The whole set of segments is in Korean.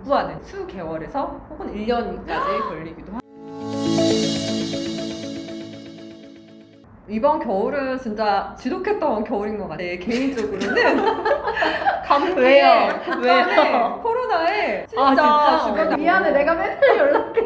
복부하는 수개월에서 혹은 1년까지 걸리기도 합니다. 이번 겨울은 진짜 지독했던 겨울인 것 같아요. 개인적으로는. 왜요? 왜요? 코로나에 진짜 주변에 미안해, 내가 맨날 연락해.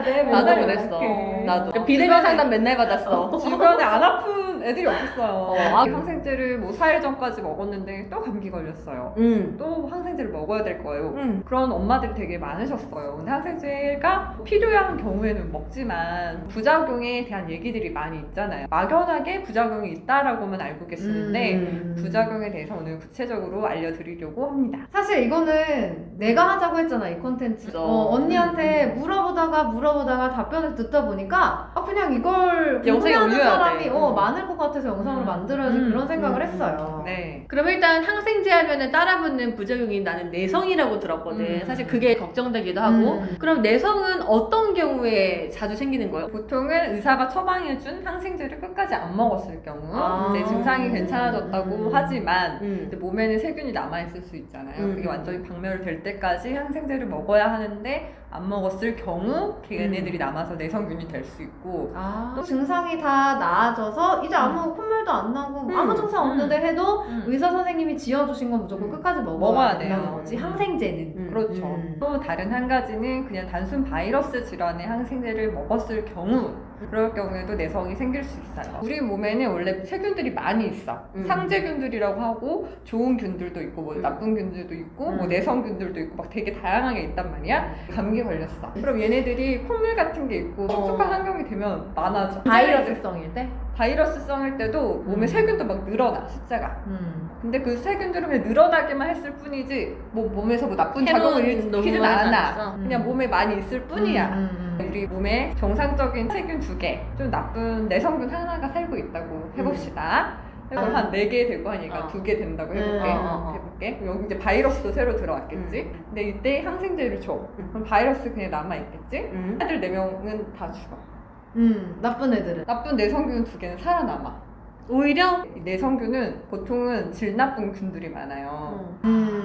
맨날 나도 그랬어. 연락해. 나도. 비대면 상담 맨날 받았어. 주변에 안 아픈 애들이 없었어요. 아. 항생제를 뭐 4일 전까지 먹었는데 또 감기 걸렸어요. 또 항생제를 먹어야 될 거예요. 그런 엄마들이 되게 많으셨어요. 근데 항생제가 필요한 경우에는 먹지만 부작용에 대한 얘기들이 많이 있잖아요. 막연하게 부작용이 있다라고만 알고 계시는데 부작용에 대해서 오늘 구체적으로 알려드리려고 합니다. 사실 이거는 내가 하자고 했잖아, 이 콘텐츠. 언니한테 물어보다가 답변을 듣다 보니까 그냥 이걸 영상에 궁금해하는 올려야 사람이 돼. 많을 것 같아서 영상으로 만들어야지 그런 생각을 했어요. 네. 그럼 일단 항생제 하면은 따라붙는 부작용이 나는 내성이라고 들었거든. 사실 그게 걱정되기도 하고. 그럼 내성은 어떤 경우에 자주 생기는 거예요? 보통은 의사가 처방해준 항생제를 끝까지 안 먹었을 경우 아. 이제 증상이 괜찮아졌다고 하지만 음. 몸에는 세균이 남아있을 수 있잖아요. 음. 그게 완전히 박멸될 때까지 항생제를 먹어야 하는데 안 먹었을 경우 걔네들이 남아서 내성균이 될 수 있고 또 증상이 다 나아져서 이제 아무 콧물도 안 나고 아무 증상 없는데 해도 의사 선생님이 지어주신 건 무조건 끝까지 먹어야 된다는 돼요. 거지. 항생제는. 그렇죠. 또 다른 한 가지는 그냥 단순 바이러스 질환의 항생제를 먹었을 경우 그럴 경우에도 내성이 생길 수 있어요. 우리 몸에는 원래 세균들이 많이 있어. 상재균들이라고 하고 좋은 균들도 있고 뭐 나쁜 균들도 있고 뭐 내성균들도 있고 막 되게 다양하게 있단 말이야. 감기 걸렸어. 그럼 얘네들이 콧물 같은 게 있고 촉촉한 환경이 되면 많아져. 바이러스성일 때? 바이러스성일 때도 몸에 세균도 막 늘어나 숫자가. 근데 그 세균들은 그냥 늘어나기만 했을 뿐이지 뭐 몸에서 뭐 나쁜 작용을 일으키진 않아. 그냥 몸에 많이 있을 뿐이야. 우리 몸에 정상적인 세균 2개, 좀 나쁜 내성균 하나가 살고 있다고 해봅시다. 그럼 한 4개 되고 하니까 2개 된다고 해볼게. 그럼 여기 이제 바이러스도 새로 들어왔겠지. 근데 이때 항생제를 줘. 그럼 바이러스 그냥 남아있겠지. 애들 4명은 다 죽어. 나쁜 애들은. 나쁜 내성균 2개는 살아남아. 오히려 이 내성균은 보통은 질 나쁜 균들이 많아요.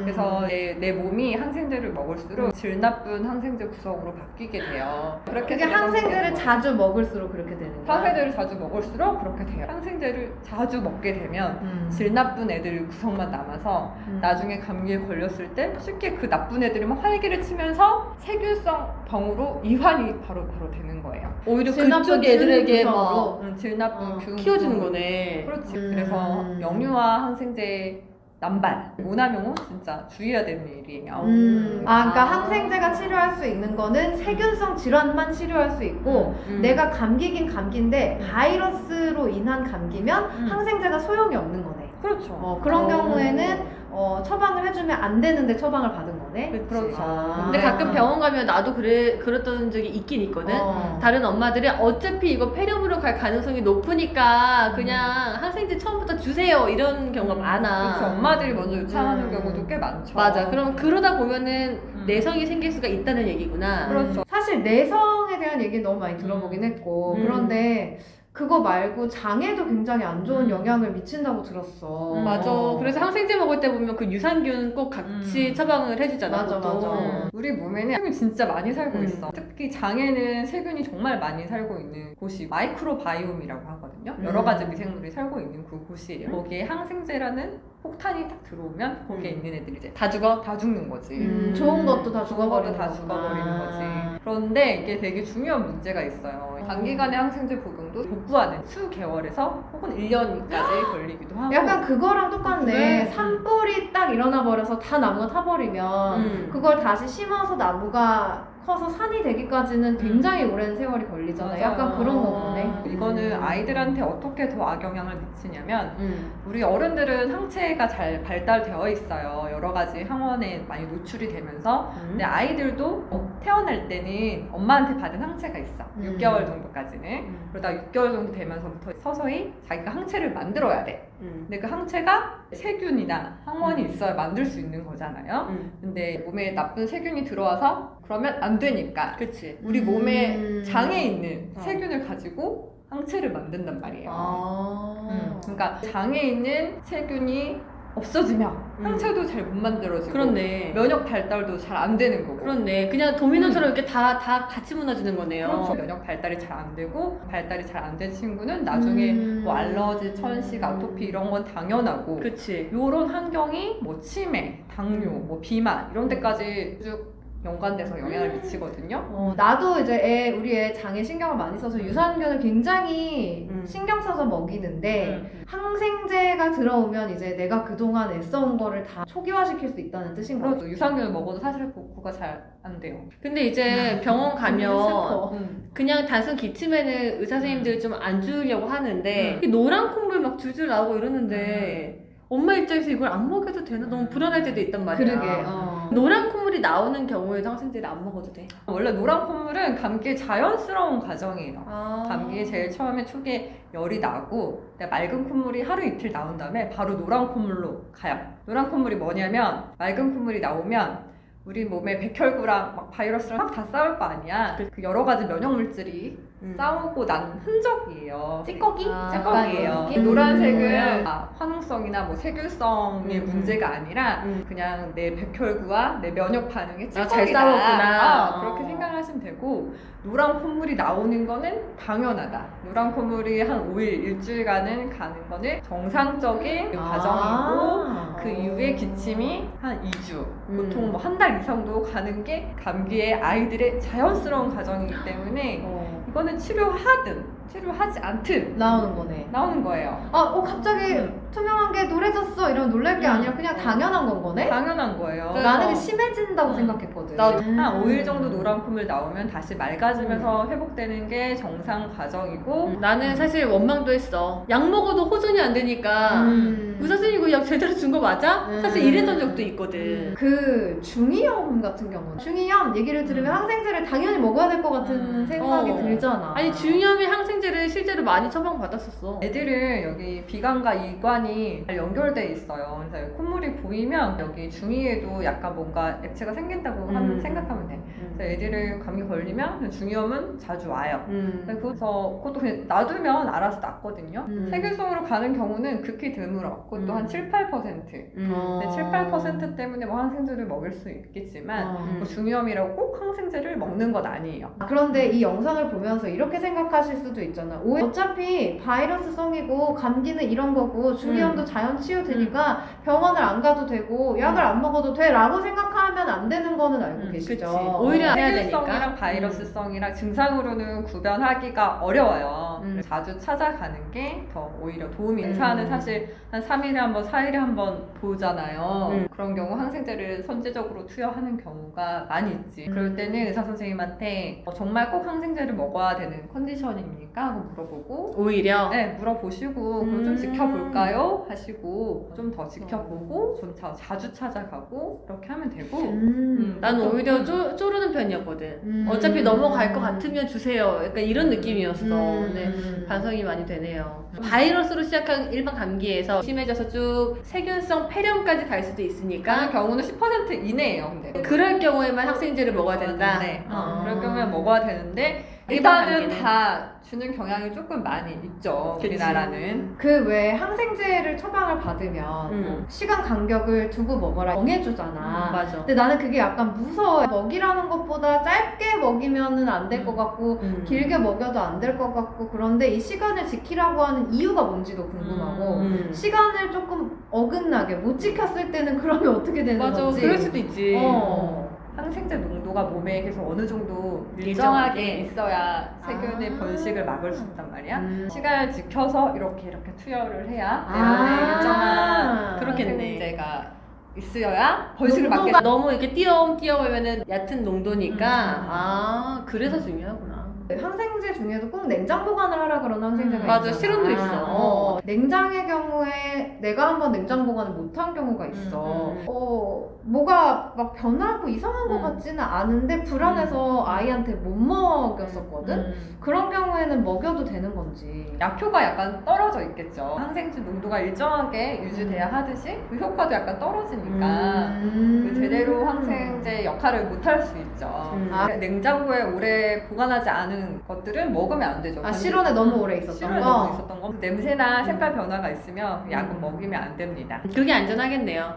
그래서 내 몸이 항생제를 먹을수록 질 나쁜 항생제 구성으로 바뀌게 돼요. 그렇게 그게 항생제를 자주 먹을수록 그렇게 되는 거야? 항생제를 자주 먹을수록 그렇게 돼요. 항생제를 자주 먹게 되면 질 나쁜 애들 구성만 남아서 나중에 감기에 걸렸을 때 쉽게 그 나쁜 애들이 막 활기를 치면서 세균성 병으로 이완이 바로 되는 거예요. 오히려 질 나쁜 그쪽 애들에게 균 막 질 나쁜 균 키워주는 거네. 그렇지. 그래서 영유아 항생제 남발, 오남용은 진짜 주의해야 되는 일이에요. 그러니까 항생제가 치료할 수 있는 거는 세균성 질환만 치료할 수 있고 내가 감기긴 감기인데 바이러스로 인한 감기면 항생제가 소용이 없는 거네. 그렇죠. 그런 경우에는 처방을 해주면 안 되는데 처방을 받은 거네. 그렇죠. 근데 가끔 병원 가면 나도 그랬던 적이 있긴 있거든. 다른 엄마들이 어차피 이거 폐렴으로 갈 가능성이 높으니까 그냥 항생제 처음부터 주세요 이런 경우가 많아. 그렇죠. 엄마들이 먼저 요청하는 경우도 꽤 많죠. 맞아. 그럼 그러다 보면은 내성이 생길 수가 있다는 얘기구나. 그렇죠. 사실 내성에 대한 얘기 너무 많이 들어보긴 했고 그런데 그거 말고 장에도 굉장히 안 좋은 영향을 미친다고 들었어. 맞아. 그래서 항생제 먹을 때 보면 그 유산균 꼭 같이 처방을 해주잖아. 맞아, 보통. 맞아. 우리 몸에는 세균이 진짜 많이 살고 있어. 특히 장에는 세균이 정말 많이 살고 있는 곳이 마이크로바이옴이라고 하거든요. 여러 가지 미생물이 살고 있는 그 곳이에요. 거기에 항생제라는 폭탄이 딱 들어오면 거기에 있는 애들이 이제 다 죽는 거지. 좋은 것도 다 죽어버리는 다 죽어버리는 거지. 그런데 이게 되게 중요한 문제가 있어요. 단기간의 항생제 복용도 복부하는 수개월에서 혹은 1년까지 걸리기도 하고. 약간 그거랑 똑같네. 그래. 산불이 딱 일어나 버려서 다 나무가 타버리면 그걸 다시 심어서 나무가 커서 산이 되기까지는 굉장히 오랜 세월이 걸리잖아요. 약간 그런 거네. 이거는 아이들한테 어떻게 더 악영향을 미치냐면 우리 어른들은 항체가 잘 발달되어 있어요. 여러 가지 항원에 많이 노출이 되면서 근데 아이들도 태어날 때는 엄마한테 받은 항체가 있어. 6개월 정도까지는. 그러다 6개월 정도 되면서부터 서서히 자기가 항체를 만들어야 돼. 근데 그 항체가 세균이나 항원이 있어야 만들 수 있는 거잖아요. 근데 몸에 나쁜 세균이 들어와서 그러면 안 되니까 그치. 우리 몸에 장에 있는 세균을 가지고 항체를 만든단 말이에요. 그러니까 장에 있는 세균이 없어지면 항체도 잘 못 만들어지고 그렇네. 면역 발달도 잘 안 되는 거고. 그렇네. 그냥 도미노처럼 이렇게 다 같이 무너지는 거네요. 그렇죠. 면역 발달이 잘 안 되고 발달이 잘 안 된 친구는 나중에 뭐 알러지, 천식, 아토피 이런 건 당연하고 그치. 요런 환경이 뭐 치매, 당뇨, 뭐 비만 이런 데까지 쭉 연관돼서 영향을 미치거든요. 나도 이제 우리 애 장에 신경을 많이 써서 유산균을 굉장히 신경 써서 먹이는데 항생제가 들어오면 이제 내가 그동안 애써온 거를 다 초기화시킬 수 있다는 뜻인 거죠. 그렇죠. 유산균을 먹어도 사실 복구가 잘 안 돼요. 근데 이제 병원 가면 음. 그냥 단순 기침에는 의사 선생님들이 좀 안 주려고 하는데 이 노란 콧물 막 줄줄 나오고 이러는데 엄마 입장에서 이걸 안 먹여도 되나? 너무 불안할 때도 있단 말이야. 그러게. 노란 콧물이 나오는 경우에도 항생제를 안 먹어도 돼. 원래 노란 콧물은 감기의 자연스러운 과정이에요. 아. 감기에 제일 처음에 초기에 열이 나고 맑은 콧물이 하루 이틀 나온 다음에 바로 노란 콧물로 가요. 노란 콧물이 뭐냐면 맑은 콧물이 나오면 우리 몸에 백혈구랑 막 바이러스랑 막 다 싸울 거 아니야. 그 여러 가지 면역 물질이 싸우고 난 흔적이에요. 찌꺼기? 찌꺼기예요. 노란색은 화농성이나 뭐 세균성의 문제가 아니라 그냥 내 백혈구와 내 면역 반응의 찌꺼기다. 잘 싸웠구나. 그렇게 생각하시면 되고 노란 콧물이 나오는 거는 당연하다. 노란 콧물이 한 5일, 일주일간은 가는 거는 정상적인 과정이고 그 이후에 기침이 한 2주, 보통 뭐 한 달 이상도 가는 게 감기의 아이들의 자연스러운 과정이기 때문에 이거는 치료하든 치료하지 않든 나오는 거네. 나오는 거예요. 갑자기 투명한 게 노래졌어 이러면 놀랄 게 아니라 그냥 당연한 건 거네? 당연한 거예요. 나는 이게 심해진다고 생각했거든. 나도 한 5일 정도 노란 콧물 나오면 다시 맑아지면서 회복되는 게 정상 과정이고 나는 사실 원망도 했어. 약 먹어도 호전이 안 되니까 의사 선생님 이거 약 제대로 준 거 맞아? 사실 이랬던 적도 있거든. 그 중이염 같은 경우는 중이염 얘기를 들으면 항생제를 당연히 먹어야 될 것 같은 생각이 들잖아. 아니 중이염이 항생제를 실제로 많이 처방받았었어. 애들은 여기 비관과 이관이 잘 연결돼 있어요. 그래서 콧물이 보이면 여기 중이에도 약간 뭔가 액체가 생긴다고 생각하면 돼. 그래서 애들은 감기 걸리면 중이염은 자주 와요. 그래서 그것도 그냥 놔두면 알아서 낫거든요. 세균성으로 가는 경우는 극히 드물어. 그것도 한 7, 8%. 근데 7, 8% 때문에 뭐 항생제를 먹일 수 있겠지만 뭐 중이염이라고 꼭 항생제를 먹는 건 아니에요. 그런데 이 영상을 보면서 이렇게 생각하실 수도 있잖아. 어차피 바이러스성이고 감기는 이런 거고 중이염도 자연 치유되니까 병원을 안 가도 되고 약을 안 먹어도 돼 라고 생각하면 안 되는 거는 알고 계시죠? 그치. 오히려 해야 세균성이랑 되니까. 바이러스성이랑 증상으로는 구별하기가 어려워요. 자주 찾아가는 게 더 오히려 도움이 의사는 사실 한 3일에 한 번, 4일에 한 번 보잖아요. 그런 경우 항생제를 선제적으로 투여하는 경우가 많이 있지. 그럴 때는 의사 선생님한테 정말 꼭 항생제를 먹어야 되는 컨디션입니까? 하고 물어보고 오히려? 네, 물어보시고 그럼 좀 지켜볼까요? 하시고 좀 더 지켜보고 좀 자주 찾아가고 이렇게 하면 되고 난 오히려 쪼르는 편이었거든. 어차피 넘어갈 것 같으면 주세요. 약간 이런 느낌이었어. 네, 반성이 많이 되네요. 바이러스로 시작한 일반 감기에서 심해져서 쭉 세균성 폐렴까지 갈 수도 있으니까 가는 경우는 10% 이내예요. 근데 그럴 경우에만 항생제를 먹어야 된다. 네. 그럴 경우에 먹어야 되는데 일반은 다 주는 경향이 조금 많이 있죠. 그치. 우리나라는. 그 외에 항생제를 처방을 받으면 시간 간격을 두고 먹어라 정해주잖아. 맞아. 근데 나는 그게 약간 무서워. 먹이라는 것보다 짧게 먹이면은 안 될 것 같고 길게 먹여도 안 될 것 같고 그런데 이 시간을 지키라고 하는 이유가 뭔지도 궁금하고 시간을 조금 어긋나게 못 지켰을 때는 그러면 어떻게 되는 맞아. 건지. 그럴 수도 있지. 항생제 농도가 몸에 계속 어느 정도 일정하게 있어야 세균의 번식을 막을 수 있단 말이야. 시간을 지켜서 이렇게 투여를 해야 내 몸에 일정한 그렇겠네. 항생제가 있어야 번식을 막게 농도가 너무 이렇게 띄엄띄엄하면은 얕은 농도니까 그래서 중요하구나. 항생제 중에도 꼭 냉장 보관을 하라 그러는 항생제가 맞아, 있잖아. 실온도 있어. 냉장의 경우에 내가 한번 냉장 보관을 못한 경우가 있어. 뭐가 막 변하고 이상한 것 같지는 않은데 불안해서 아이한테 못 먹였었거든. 그런 경우에는 먹여도 되는 건지. 약효가 약간 떨어져 있겠죠. 항생제 농도가 일정하게 유지돼야 하듯이 그 효과도 약간 떨어지니까 그 제대로 항생제 역할을 못 할 수 있죠. 냉장고에 오래 보관하지 않은 나는 것들은 먹으면 안 되죠. 아, 실온에 너무 오래 있었던 실온에 거? 너무 있었던 거. 냄새나 색깔 변화가 있으면 약은 먹이면 안 됩니다. 그게 안전하겠네요.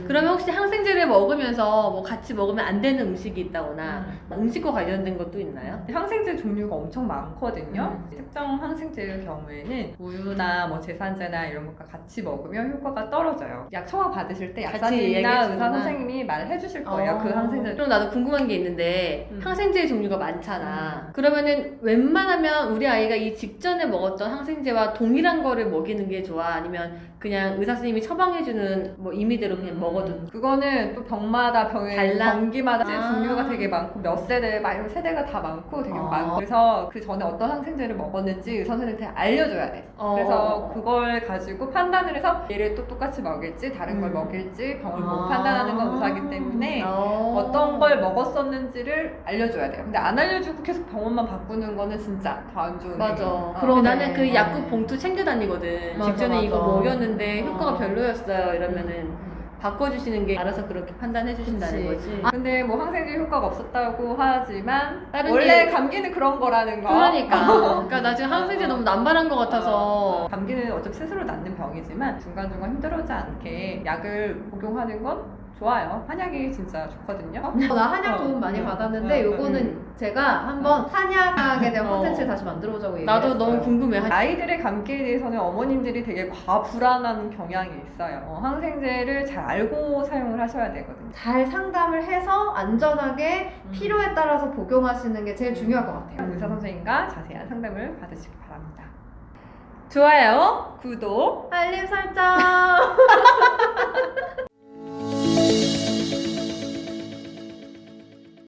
그러면 혹시 항생제를 먹으면서 뭐 같이 먹으면 안 되는 음식이 있다거나 음식과 관련된 것도 있나요? 항생제 종류가 엄청 많거든요. 특정 항생제의 경우에는 우유나 뭐 제산제나 이런 것과 같이 먹으면 효과가 떨어져요. 약 처방 받으실 때 같이 약사님이나 얘기해주구나. 의사 선생님이 말해 주실 거예요. 그 항생제. 그럼 나도 궁금한 게 있는데 항생제 종류가 많잖아. 그러면은 웬만하면 우리 아이가 이 직전에 먹었던 항생제와 동일한 거를 먹이는 게 좋아? 아니면 그냥 의사 선생님이 처방해주는 뭐 임의대로 그냥 먹어도 그거는 또 병마다 병의 달라? 병기마다 아. 종류가 되게 많고 몇 세대 막 이런 세대가 다 많고 되게 많고 그래서 그 전에 어떤 항생제를 먹었는지 의사 선생님한테 알려줘야 돼. 그래서 그걸 가지고 판단을 해서 얘를 또 똑같이 먹일지 다른 걸 먹일지 병을 보고 판단하는 건 의사기 때문에 어떤 걸 먹었었는지를 알려줘야 돼요. 근데 안 알려주고 계속 병원만 바꾸는 거는 진짜 더 안 좋은 맞아. 얘기예요. 그럼 나는 그 약국 봉투 챙겨 다니거든. 맞아, 직전에 맞아. 이거 먹였는데 효과가 별로였어요. 이러면은 바꿔주시는 게 알아서 그렇게 판단해 주신다는 그치. 거지. 근데 뭐 항생제 효과가 없었다고 하지만 다른 원래 게- 감기는 그런 거라는 거. 그러니까 나 지금 항생제 너무 남발한 것 같아서 감기는 어차피 스스로 낫는 병이지만 중간중간 힘들어지 않게 약을 복용하는 건 좋아요. 한약이 진짜 좋거든요. 나 한약 도움 많이 받았는데 요거는 제가 한번 한약에 대한 어. 콘텐츠를 다시 만들어보자고 얘기했어요. 나도 너무 궁금해. 아이들의 감기에 대해서는 어머님들이 되게 과불안한 경향이 있어요. 항생제를 잘 알고 사용을 하셔야 되거든요. 잘 상담을 해서 안전하게 필요에 따라서 복용하시는 게 제일 중요할 것 같아요. 의사 선생님과 자세한 상담을 받으시기 바랍니다. 좋아요, 구독, 알림 설정!